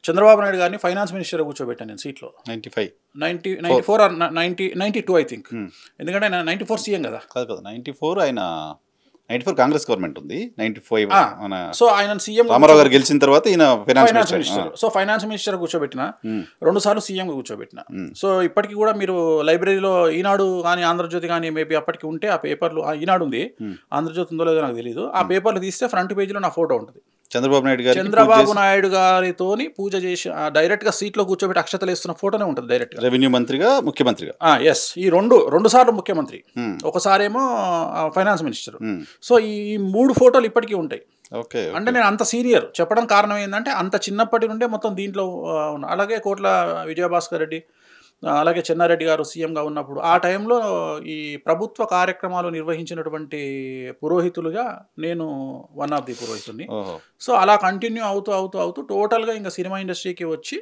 చంద్రబాబు నాయుడు గారిని finance minister కూర్చోబెట్టాను నేను సీట్లో 95 94 ఆర్ 92 ఐ థింక్. ఎందుకంటే ఆయన 94 సీఎం కదా. కాదు 94 ఆయన 94 కాంగ్రెస్ గవర్నమెంట్ ఉంది. 95 మన సో ఆయన సీఎం రామారావు గారు గెలిచిన తర్వాత ఈయన finance minister. So finance minister కూర్చోబెట్టిన 2 సార్లు సీఎంగా కూర్చోబెట్టిన. సో ఇప్పటికీ కూడా మీరు లైబ్రరీలో ఈనాడు కానీ ఆంధ్రజ్యోతి కానీ మేబీ అప్పటికి ఉంటే ఆ పేపర్లు, ఈనాడు ఉంది, ఆంధ్రజ్యోతి ఉందో లేదో నాకు తెలియదు, ఆ పేపర్లు తీస్తే ఫ్రంట్ పేజీలో నా ఫోటో ఉంటుంది. చంద్రబాబు నాయుడు గారితోని పూజ చేసి డైరెక్ట్ గా సీట్ లో కూర్చోబెట్టి అక్షతలు వేస్తున్న ఫోటోనే ఉంటుంది డైరెక్ట్ గా. రెవెన్యూ మంత్రిగా, ముఖ్యమంత్రిగా. ఎస్, ఈ రెండు సార్లు ముఖ్యమంత్రి, ఒకసారేమో ఫైనాన్స్ మినిస్టర్. సో ఈ 3 ఫోటోలు ఇప్పటికీ ఉంటాయి. అంటే నేను అంత సీనియర్ చెప్పడం కారణం ఏంటంటే అంత చిన్నప్పటి నుండే మొత్తం దీంట్లో అలాగే కోట్ల విజయభాస్కర్ రెడ్డి, అలాగే చెన్నారెడ్డి గారు సీఎంగా ఉన్నప్పుడు ఆ టైంలో ఈ ప్రభుత్వ కార్యక్రమాలు నిర్వహించినటువంటి పురోహితులుగా నేను వన్ ఆఫ్ ది పురోహితుడిని. సో అలా కంటిన్యూ అవుతూ టోటల్గా ఇంకా సినిమా ఇండస్ట్రీకి వచ్చి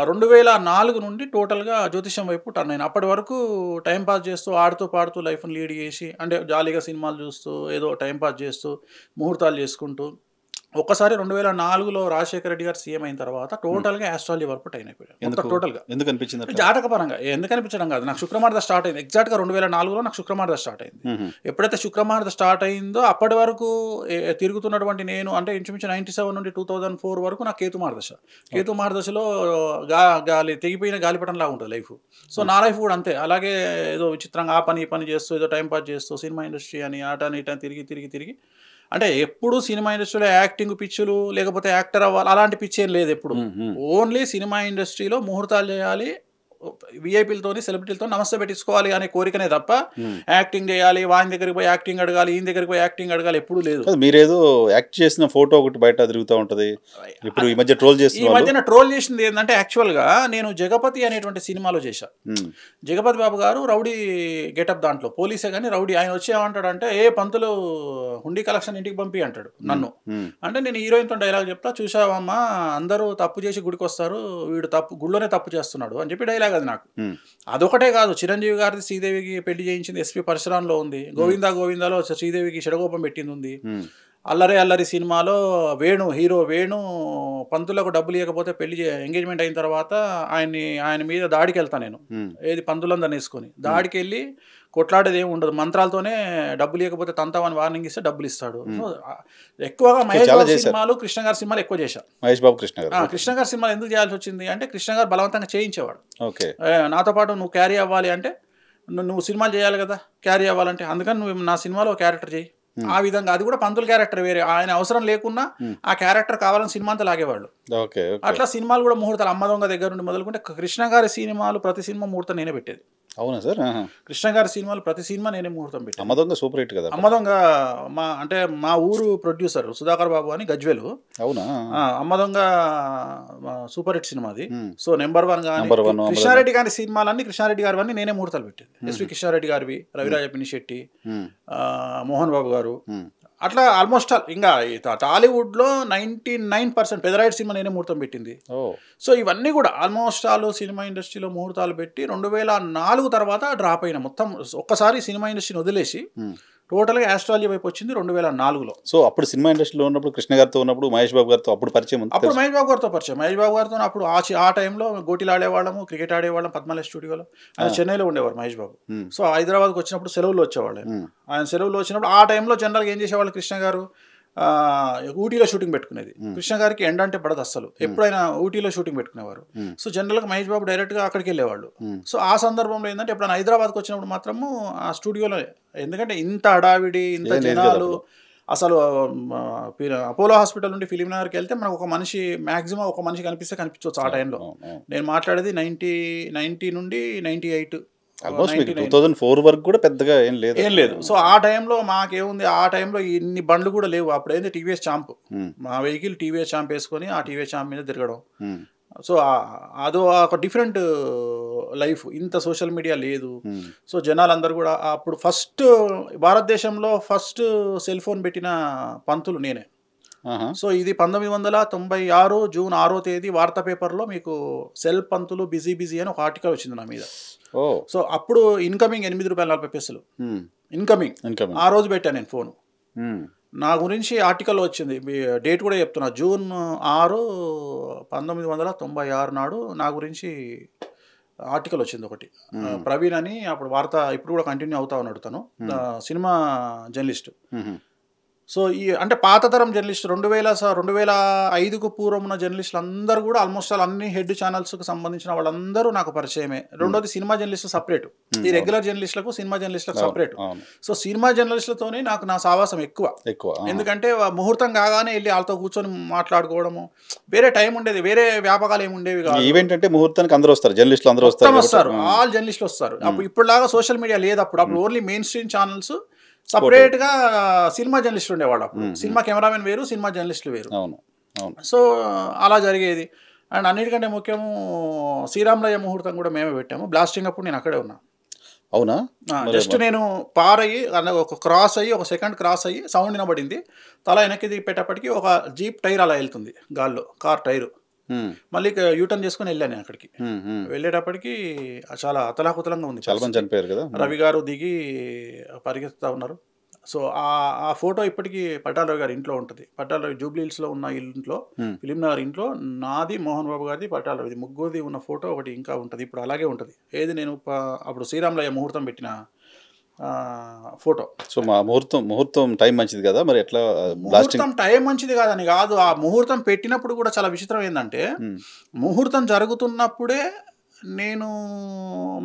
2004 నుండి టోటల్గా జ్యోతిష్యం వైపు టర్న్ అయినా. అప్పటి వరకు టైంపాస్ చేస్తూ ఆడుతూ పాడుతూ లైఫ్ని లీడ్ చేసి, అంటే జాలీగా సినిమాలు చూస్తూ ఏదో టైంపాస్ చేస్తూ ముహూర్తాలు చేసుకుంటూ ఒక్కసారి 2004లో రాజశేఖర రెడ్డి గారు సీఎం అయిన తర్వాత టోటల్గా ఆస్ట్రాలజీ వరకు టైం అయిపోయాడు. టోటల్గా ఎందుకు అనిపించింది? జాతకపరంగా ఎందుకు అనిపించడం కాదు, నాకు శుక్రమార్ద స్టార్ట్ అయింది. ఎగ్జాక్ట్గా 2004లో నాకు శుక్రమార్ద స్టార్ట్ అయింది. ఎప్పుడైతే శుక్రమార్ద స్టార్ట్ అయిందో అప్పటి వరకు తిరుగుతున్నటువంటి నేను, అంటే ఇంచుమించు 97 నుండి 2004 వరకు నాకు కేతుమార్దశ. కేతుమార్దశలో గాలి తెగిపోయిన గాలిపటం లాగా ఉంటుంది లైఫ్. సో నా లైఫ్ కూడా అంతే, అలాగే ఏదో విచిత్రంగా ఆ పని ఈ పని చేస్తూ ఏదో టైం పాస్ చేస్తూ సినిమా ఇండస్ట్రీ అని ఆట ఇటని తిరిగి అంటే ఎప్పుడు సినిమా ఇండస్ట్రీలో యాక్టింగ్ పిచ్చులు లేకపోతే యాక్టర్ అవ్వాలి అలాంటి పిచ్చి ఏం లేదు ఎప్పుడు. ఓన్లీ సినిమా ఇండస్ట్రీలో ముహూర్తాలు చేయాలి, విఐపీలతోని సెలబ్రిటీలతో నమస్తే పెట్టించుకోవాలి అనే కోరికనే తప్ప యాక్టింగ్ చేయాలి, వాని దగ్గరికి పోయి యాక్టింగ్ అడగాలి, ఈయన దగ్గరికి పోయి యాక్టింగ్ అడగాలి ఎప్పుడు లేదు. మీరేదో యాక్ట్ చేసిన ఫోటో ఒకటి బయట తిరుగుతూ ఉంటుంది. ఇప్పుడు ఈ మధ్య ట్రోల్ చేసింది ఏంటంటే యాక్చువల్గా నేను జగపతి అనేటువంటి సినిమాలో చేశా. జగపతి బాబు గారు రౌడీ గెటప్, దాంట్లో పోలీసే కానీ రౌడీ. ఆయన వచ్చి ఏమంటాడంటే పంతులు హుండీ కలెక్షన్ ఇంటికి పంపి అంటాడు నన్ను. అంటే నేను హీరోయిన్తో డైలాగ్ చెప్తా, చూసావమ్మా అందరూ తప్పు చేసి గుడికి వస్తారు, వీడు గుడిలోనే తప్పు చేస్తున్నాడు అని చెప్పి డైలాగ్. అది నాకు అదొకటే కాదు, చిరంజీవి గారిది శ్రీదేవికి పెళ్లి చేయించింది ఎస్పీ పరశురాంలో ఉంది, గోవిందాలో శ్రీదేవికి షడగోపం పెట్టింది ఉంది, అల్లరి సినిమాలో హీరో వేణు పంతులకు డబ్బులు ఇవ్వకపోతే పెళ్లి ఎంగేజ్మెంట్ అయిన తర్వాత ఆయన మీద దాడికి వెళ్తాను నేను, ఏది పంతులందరిని వేసుకొని దాడికి వెళ్ళి కొట్లాడేది ఏమి ఉండదు, మంత్రాలతోనే డబ్బులు ఇవ్వకపోతే తంతామని వార్నింగ్ ఇస్తే డబ్బులు ఇస్తాడు. ఎక్కువగా మహేష్ బాబు సినిమాలు, కృష్ణ గారి సినిమాలు ఎక్కువ చేశాను. కృష్ణ గారి సినిమాలు ఎందుకు చేయాల్సి వచ్చింది అంటే కృష్ణ గారు బలవంతంగా చేయించేవాడు. నాతో పాటు నువ్వు క్యారీ అవ్వాలి అంటే నువ్వు సినిమాలు చేయాలి కదా, క్యారీ అవ్వాలంటే అందుకని నువ్వు నా సినిమాలో క్యారెక్టర్ చేయి. ఆ విధంగా అది కూడా పంతుల క్యారెక్టర్ వేరే, ఆయన అవసరం లేకున్నా ఆ క్యారెక్టర్ కావాలని సినిమా అంతా లాగేవాళ్ళు. అట్లా సినిమాలు కూడా ముహూర్తాలు అమ్మ దొంగ దగ్గర నుండి మొదలుకుంటే కృష్ణ గారి సినిమాలు ప్రతి సినిమా ముహూర్తం నేనే పెట్టేది. అవునా సార్? కృష్ణ గారి సినిమాలు ప్రతి సినిమా నేనే ముహూర్తం పెట్టాను. అమ్మ దొంగ సూపర్ హిట్ కదా. అమ్మ దొంగ మా ఊరు ప్రొడ్యూసర్ సుధాకర్ బాబు అని గజ్వేలు. అవునా? అమ్మ దొంగ సూపర్ హిట్ సినిమా అది. సో నెంబర్ 1 కానీ కృష్ణారెడ్డి గారి సినిమాలన్నీ కృష్ణారెడ్డి గారివన్నీ నేనే ముహూర్తాలు పెట్టేది. ఎస్వి కృష్ణారెడ్డి గారివి, రవిరాజ పినిశెట్టి, మోహన్ బాబు గారు, అట్లా ఆల్మోస్ట్ ఇంకా టాలీవుడ్లో 99% పెదరాయుడు సినిమా నేనే ముహూర్తం పెట్టింది. సో ఇవన్నీ కూడా ఆల్మోస్ట్ సినిమా ఇండస్ట్రీలో ముహూర్తాలు పెట్టి 2004 తర్వాత డ్రాప్ అయిన మొత్తం ఒక్కసారి సినిమా ఇండస్ట్రీని వదిలేసి టోటల్గా ఆస్ట్రాలజీ వైపు వచ్చింది 2004లో. సో అప్పుడు సినిమా ఇండస్ట్రీలో ఉన్నప్పుడు కృష్ణ గారితో ఉన్నప్పుడు మహేష్ బాబు గారితో అప్పుడు పరిచయం ఉంది. అప్పుడు మహేష్ బాబు గారితో అప్పుడు ఆ టైంలో గోటీలు ఆడేవాళ్ళము, క్రికెట్ ఆడేవాళ్ళం పద్మాలయ స్టూడియోలో. ఆయన చెన్నైలో ఉండేవారు మహేష్ బాబు. సో హైదరాబాద్కి వచ్చినప్పుడు సెలవులు వచ్చేవాళ్ళు. ఆయన సెలవులు వచ్చినప్పుడు ఆ టైంలో జనరల్గా ఏం చేసేవాళ్ళు, కృష్ణ గారు ఊటీలో షూటింగ్ పెట్టుకునేది. కృష్ణ గారికి ఎండ అంటే పడదు అస్సలు, ఎప్పుడైనా ఊటీలో షూటింగ్ పెట్టుకునేవారు. సో జనరల్గా మహేష్ బాబు డైరెక్ట్గా అక్కడికి వెళ్ళేవాళ్ళు. సో ఆ సందర్భంలో ఏంటంటే ఎప్పుడైనా హైదరాబాద్కి వచ్చినప్పుడు మాత్రము ఆ స్టూడియోలో, ఎందుకంటే ఇంత హడావిడి ఇంత జనాలు, అసలు అపోలో హాస్పిటల్ నుండి ఫిలిం నగర్కి వెళ్తే మనకు ఒక మనిషి మ్యాక్సిమం ఒక మనిషి కనిపించవచ్చు ఆ టైంలో. నేను మాట్లాడేది 90 నుండి 98, 2004 వరకు కూడా పెద్దగా ఏం లేదు. సో ఆ టైంలో మాకేముంది, ఆ టైంలో ఇన్ని బండ్లు కూడా లేవు. అప్పుడైంది టీవీఎస్ చాంప్, మా వెహికల్ టీవీఎస్ చాంప్ వేసుకొని ఆ టీవీఎస్ చాంప్ మీద తిరగడం. సో అదో ఒక డిఫరెంట్ లైఫ్, ఇంత సోషల్ మీడియా లేదు. సో జనాలందరూ కూడా అప్పుడు భారతదేశంలో ఫస్ట్ సెల్ ఫోన్ పెట్టిన పంతులు నేనే. సో ఇది 1996 జూన్ 6వ తేదీ వార్తా పేపర్లో మీకు సెల్ పంతులు బిజీ అని ఒక ఆర్టికల్ వచ్చింది నా మీద. సో అప్పుడు ఇన్కమింగ్ ₹8.40 ఇన్కమింగ్ ఆ రోజు పెట్టాను నేను ఫోను. నా గురించి ఆర్టికల్ వచ్చింది, డేట్ కూడా చెప్తున్నా, జూన్ 6, 1996 నాడు నా గురించి ఆర్టికల్ వచ్చింది ఒకటి. ప్రవీణ్ అని అప్పుడు వార్త ఇప్పుడు కూడా కంటిన్యూ అవుతా ఉన్నాడు తను, సినిమా జర్నలిస్ట్. సో ఈ అంటే పాత తరం జర్నలిస్ట్ 2005కు పూర్వం ఉన్న జర్నలిస్టులు అందరూ కూడా ఆల్మోస్ట్ అన్ని హెడ్ ఛానల్స్కి సంబంధించిన వాళ్ళందరూ నాకు పరిచయమే. రెండోది సినిమా జర్నలిస్ట్ సపరేట్, ఈ రెగ్యులర్ జర్నలిస్టులకు సినిమా జర్నలిస్టులకు సపరేట్. సో సినిమా జర్నలిస్టులతోనే నాకు నా సావాసం ఎక్కువ. ఎందుకంటే ముహూర్తం కాగానే వెళ్ళి వాళ్ళతో కూర్చొని మాట్లాడుకోవడము, వేరే టైం ఉండేది, వేరే వ్యాపకాలు ఏమి ఉండేవి కాదు. ఈవెంట్ అంటే ముహూర్తానికి అందరూ వస్తారు, జర్నలిస్టులు అందరూ వస్తారు, ఆల్ జర్నలిస్టులు వస్తారు. అప్పుడు ఇప్పుడులాగా సోషల్ మీడియా లేదు, అప్పుడు ఓన్లీ మెయిన్ స్ట్రీమ్ ఛానల్స్, సపరేట్గా సినిమా జర్నలిస్టులు ఉండేవాళ్ళు. అప్పుడు సినిమా కెమెరామెన్ వేరు, సినిమా జర్నలిస్టులు వేరు. సో అలా జరిగేది. అండ్ అన్నిటికంటే ముఖ్యము శ్రీరామలయ్య ముహూర్తం కూడా మేమే పెట్టాము. బ్లాస్టింగ్ అప్పుడు నేను అక్కడే ఉన్నా. అవునా? జస్ట్ నేను పారయ్యి ఒక క్రాస్ అయ్యి, ఒక సెకండ్ క్రాస్ అయ్యి సౌండ్ వినబడింది, తల వెనక్కి పెట్టేప్పటికి ఒక జీప్ టైర్ అలా వెళ్తుంది గాల్లో, కార్ టైరు. మళ్ళీ యూటర్న్ చేసుకుని వెళ్ళాను నేను అక్కడికి. వెళ్ళేటప్పటికి చాలా అతలాకుతలంగా ఉంది, చాలా మంది చనిపోయారు కదా. రవి గారు దిగి పరిగెత్తుతా ఉన్నారు. సో ఆ ఫోటో ఇప్పటికీ పట్టాలరావు గారి ఇంట్లో ఉంటుంది. పట్టాలరావు జూబ్లీ హిల్స్లో ఉన్న ఇంట్లో, ఫిలిం నగర్ ఇంట్లో, నాది, మోహన్ బాబు గారిది, పట్టాలరావుది, ముగ్గురిది ఉన్న ఫోటో ఒకటి ఇంకా ఉంటుంది. ఇప్పుడు అలాగే ఉంటుంది. ఏది నేను అప్పుడు శ్రీరామలయ్య ముహూర్తం పెట్టిన ఫోటో. సో మా ముహూర్తం టైం మంచిది కదా, మరి ఎట్లా? ముహూర్తం టైం మంచిది కాదని కాదు, ఆ ముహూర్తం పెట్టినప్పుడు కూడా చాలా విచిత్రం ఏంటంటే, ముహూర్తం జరుగుతున్నప్పుడే నేను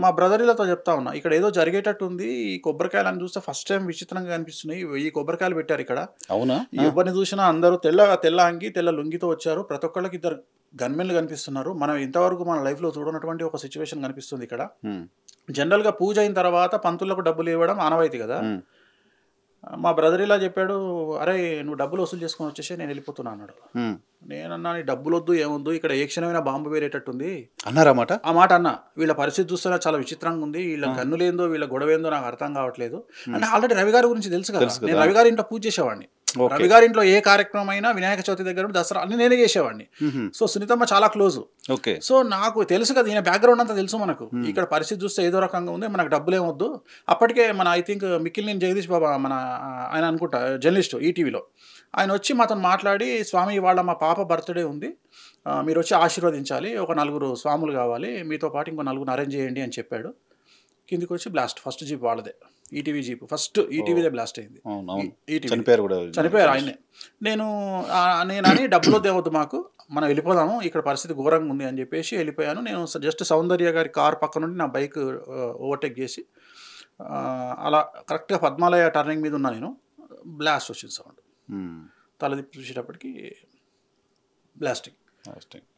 మా బ్రదర్లతో చెప్తా ఉన్నా, ఇక్కడ ఏదో జరిగేటట్టు ఉంది, ఈ కొబ్బరికాయలను చూస్తే ఫస్ట్ టైం విచిత్రంగా కనిపిస్తున్నాయి, ఈ కొబ్బరికాయలు పెట్టారు ఇక్కడ. అవునా? ఎవరిని చూసినా అందరూ తెల్ల అంగి, తెల్ల లుంగితో వచ్చారు, ప్రతి ఒక్కళ్ళకి 2 గన్మెన్లు కనిపిస్తున్నారు. మనం ఇంతవరకు మన లైఫ్లో చూడనటువంటి ఒక సిచ్యువేషన్ కనిపిస్తుంది ఇక్కడ. జనరల్గా పూజ అయిన తర్వాత పంతులకు డబ్బులు ఇవ్వడం ఆనవాయితీ కదా. మా బ్రదర్ ఇలా చెప్పాడు, అరే నువ్వు డబ్బులు వసూలు చేసుకొని వచ్చేసి నేను వెళ్ళిపోతున్నా అన్నాడు. నేనన్నా నీ డబ్బులు వద్దు, ఏమొద్దు, ఇక్కడ ఏ క్షణమైనా బాంబు వేరేటట్టుంది అన్నారా ఆ మాట అన్నా. వీళ్ళ పరిస్థితి చూస్తే చాలా విచిత్రంగా ఉంది, వీళ్ళ గన్నులేందో వీళ్ళ గొడవ ఏందో నాకు అర్థం కావట్లేదు. అంటే ఆల్రెడీ రవి గారి గురించి తెలుసు కదా, నేను రవి గారి ఇంట్లో పూజ చేసేవాడిని. రవి గారి ఇంట్లో ఏ కార్యక్రమం అయినా, వినాయక చవితి దగ్గర, దసరా అన్ని నేనే చేసేవాడిని. సో సునీతమ్మ చాలా క్లోజ్. సో నాకు తెలుసు కదా, ఈయన బ్యాక్గ్రౌండ్ అంతా తెలుసు మనకు. ఇక్కడ పరిస్థితి చూస్తే ఏదో రకంగా ఉంది, మనకు డబ్బులు ఏమొద్దు. అప్పటికే మన ఐ థింక్ మిక్కిలినేని జగదీష్ బాబా, మన ఆయన అనుకుంటా జర్నలిస్టు ఈటీవీలో, ఆయన వచ్చి మాతో మాట్లాడి, స్వామి ఇవాళ మా పాప బర్త్డే ఉంది, మీరు వచ్చి ఆశీర్వదించాలి, ఒక 4 స్వాములు కావాలి, మీతో పాటు ఇంకో 4 అరేంజ్ చేయండి అని చెప్పాడు. కిందికి వచ్చి బ్లాస్ట్, ఫస్ట్ జీప్ వాళ్ళదే, ఈటీవీ జీప్, ఫస్ట్ ఈటీవీదే బ్లాస్ట్ అయింది. చనిపోయారు ఆయనే. నేను అని డబ్బులు దేవద్దు మాకు, మనం వెళ్ళిపోదాము, ఇక్కడ పరిస్థితి ఘోరంగా ఉంది అని చెప్పేసి వెళ్ళిపోయాను. నేను జస్ట్ సౌందర్య గారి కార్ పక్క నుండి నా బైక్ ఓవర్టేక్ చేసి అలా కరెక్ట్గా పద్మాలయ టర్నింగ్ మీద ఉన్నా నేను. బ్లాస్ట్ వచ్చింది సౌండ్, తలదిప్పి చూసేటప్పటికి బ్లాస్టింగ్.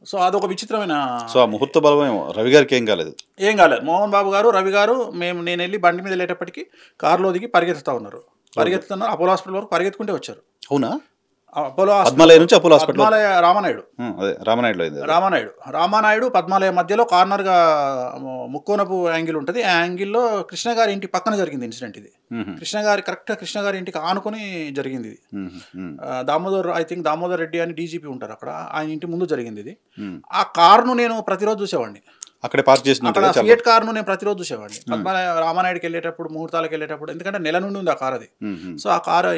సో అదొక విచిత్రమైన. సో ఆ ముహూర్త బలమేమో రవి గారికి ఏం కాలేదు. మోహన్ బాబు గారు, రవి గారు, నేను వెళ్ళి బండి మీద వెళ్ళేటప్పటికి కారులో దిగి పరిగెత్తుతున్నారు. అపోలో హాస్పిటల్ వరకు పరిగెత్తుకుంటే వచ్చారు. అవునా? అపోలో పద్మాలయ నుంచి అపోలో హాస్పిటల్, పద్మాలయ రామానాయుడు, రామానాయుడు పద్మాలయ మధ్యలో కార్నర్గా ముక్కోనపు యాంగిల్ ఉంటుంది. ఆ యాంగిల్లో కృష్ణ గారి ఇంటి పక్కన జరిగింది ఇన్సిడెంట్ ఇది. కరెక్ట్గా కృష్ణ గారి ఇంటికి ఆనుకొని జరిగింది ఇది. దామోదర్ రెడ్డి అని డీజీపీ ఉంటారు అక్కడ, ఆయన ఇంటి ముందు జరిగింది ఇది. ఆ కారును నేను ప్రతిరోజు చూసేవాడిని, అక్కడే పార్క్ చేసిన ఫియట్ కార్ను నేను ప్రతిరోజు చూసేవాడిని. రామానాయుడికి వెళ్ళేటప్పుడు, ముహూర్తాలకు వెళ్ళేటప్పుడు, ఎందుకంటే నెల నుండి ఉంది ఆ కార్ అది. సో ఆ కారు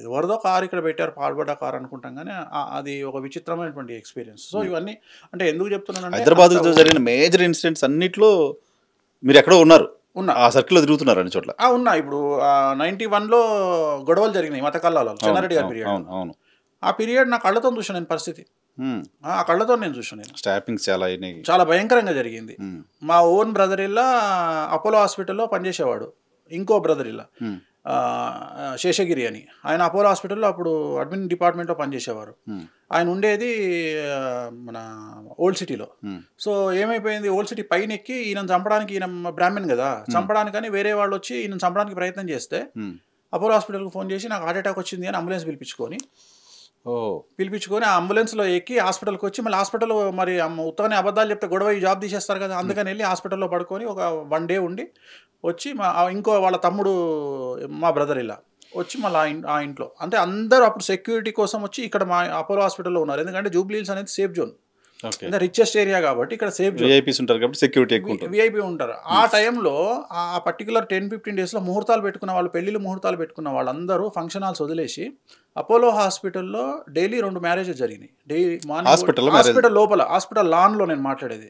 ఎవరిదో కారు ఇక్కడ పెట్టారు, పాడుబడ్డ కారు అనుకుంటాం, కానీ అది ఒక విచిత్రమైనటువంటి ఎక్స్పీరియన్స్. సో ఇవన్నీ అంటే ఎందుకు చెప్తున్నాను, హైదరాబాద్ జరిగిన మేజర్ ఇన్సిడెంట్స్ అన్నిట్లో మీరు ఎక్కడో ఉన్నారు, ఆ సర్కిల్లో తిరుగుతున్నారు అన్ని చోట్ల. ఉన్నా. ఇప్పుడు 91లో గొడవలు జరిగినాయి మత కల్లాలో, చెన్నారెడ్డి గారి పీరియడ్. అవును, ఆ పీరియడ్ నా కళ్ళతో చూసాను నేను పరిస్థితి, ఆ కళ్ళతో నేను చూసాను. స్టాపింగ్స్ చాలా భయంకరంగా జరిగింది. మా ఓన్ బ్రదర్ ఇల్లా అపోలో హాస్పిటల్లో పనిచేసేవాడు, ఇంకో బ్రదర్ ఇల్లా శేషగిరి అని, ఆయన అపోలో హాస్పిటల్లో అప్పుడు అడ్మిన్ డిపార్ట్మెంట్లో పనిచేసేవారు. ఆయన ఉండేది మన ఓల్డ్ సిటీలో. సో ఏమైపోయింది, ఓల్డ్ సిటీ పైన ఎక్కి ఈయన చంపడానికి, ఈయన బ్రాహ్మణ్ కదా, చంపడానికని వేరే వాళ్ళు వచ్చి ఈయన చంపడానికి ప్రయత్నం చేస్తే అపోలో హాస్పిటల్కి ఫోన్ చేసి నాకు హార్ట్ అటాక్ వచ్చింది అని అంబులెన్స్ పిలిపించుకొని ఆ అంబులెన్స్లో ఎక్కి హాస్పిటల్కి వచ్చి, మళ్ళీ హాస్పిటల్ మరి ఉత్తగానే అబద్ధాలు చెప్తే గొడవ జాబ్ తీసేస్తారు కదా, అందుకని వెళ్ళి హాస్పిటల్లో పడుకొని ఒక 1 డే ఉండి వచ్చి ఇంకో వాళ్ళ తమ్ముడు మా బ్రదర్ ఇలా వచ్చి మళ్ళీ ఆ ఇంట్లో, అంటే అందరూ అప్పుడు సెక్యూరిటీ కోసం వచ్చి ఇక్కడ మా అపోలో హాస్పిటల్లో ఉన్నారు. ఎందుకంటే జూబ్లీ హిల్స్ అనేది సేఫ్ జోన్. ఓకే అంటే రిచెస్ట్ ఏరియా కాబట్టి ఇక్కడ సేఫ్ విఐపీస్ ఉంటారు కాబట్టి సెక్యూరిటీ ఎక్కువ ఉంటుంది. విఐపి ఉంటారు. ఆ టైంలో ఆ పర్టికులర్ 10-15 డేస్లో ముహూర్తాలు పెట్టుకున్న వాళ్ళు, పెళ్ళిళ్ళు ముహూర్తాలు పెట్టుకున్న వాళ్ళందరూ ఫంక్షన్ హాల్స్ వదిలేసి అపోలో హాస్పిటల్లో డైలీ 2 మ్యారేజెస్ జరిగినాయి. హాస్పిటల్లో marriage? హాస్పిటల్ లోపల, హాస్పిటల్ లాన్లో నేను మాట్లాడేది.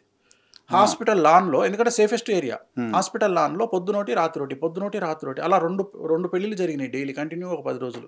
హాస్పిటల్ లాన్లో, ఎందుకంటే సేఫెస్ట్ ఏరియా. హాస్పిటల్ లాన్లో పొద్దునోటి రాత్రోటి, పొద్దునోటి రాత్రోటి, అలా రెండు పెళ్ళిళ్ళు జరిగినాయి డైలీ కంటిన్యూ ఒక 10 రోజులు.